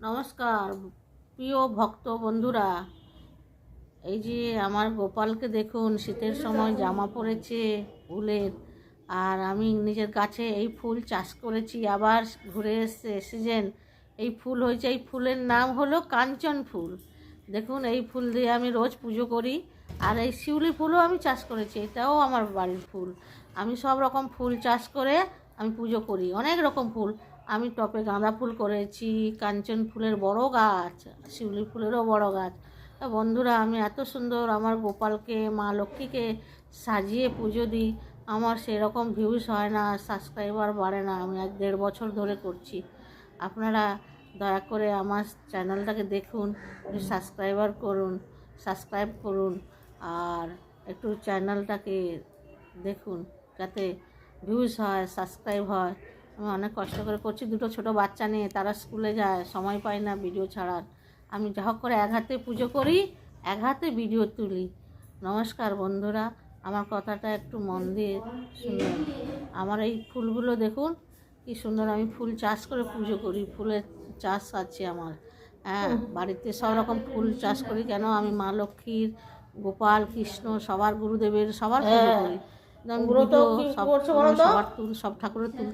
নমস্কার প্রিয় ভক্ত বন্ধুরা, এই যে আমার গোপালকে দেখুন, শীতের সময় জামা পরেছে উলের। আর আমি নিজের গাছে এই ফুল চাষ করেছি, আবার ঘুরে এসছে সিজন। এই ফুল হয়েছে, এই ফুলের নাম হলো কাঞ্চন ফুল। দেখুন, এই ফুল দিয়ে আমি রোজ পুজো করি। আর এই শিউলি ফুলও আমি চাষ করেছি, এটাও আমার বাড়ির ফুল। আমি সব রকম ফুল চাষ করে আমি পুজো করি, অনেক রকম ফুল। আমি টপে গাঁদা ফুল করেছি, কাঞ্চন ফুলের বড় গাছ, শিউলি ফুলেরও বড় গাছ। বন্ধুরা, আমি এত সুন্দর আমার গোপালকে, মা লক্ষ্মীকে সাজিয়ে পুজো দিই। আমার সেরকম ভিউজ হয় না, সাবস্ক্রাইবার বাড়ে না। আমি 1-1.5 বছর ধরে করছি। আপনারা দয়া করে আমার চ্যানেলটাকে দেখুন, একটু সাবস্ক্রাইব করুন। আর একটু চ্যানেলটাকে দেখুন, যাতে ভিউজ হয়, সাবস্ক্রাইব হয়। আমি অনেক কষ্ট করে করছি, দুটো ছোট বাচ্চা নিয়ে, তারা স্কুলে যায়, সময় পায় না ভিডিও ছাড়ার। আমি যা হোক করে এক হাতে পুজো করি, এক হাতে ভিডিও তুলি। নমস্কার বন্ধুরা, আমার কথাটা একটু মন দিয়ে শুনুন। আমার এই ফুলগুলো দেখুন কি সুন্দর। আমি ফুল চাষ করে পুজো করি, ফুলের চাষ আছে আমার। হ্যাঁ, বাড়িতে সব রকম ফুল চাষ করি। কেন, আমি মা লক্ষ্মীর, গোপাল, কৃষ্ণ, সবার গুরুদেবের সবার পুজো করি। সব সবার সব ঠাকুরের তুলতে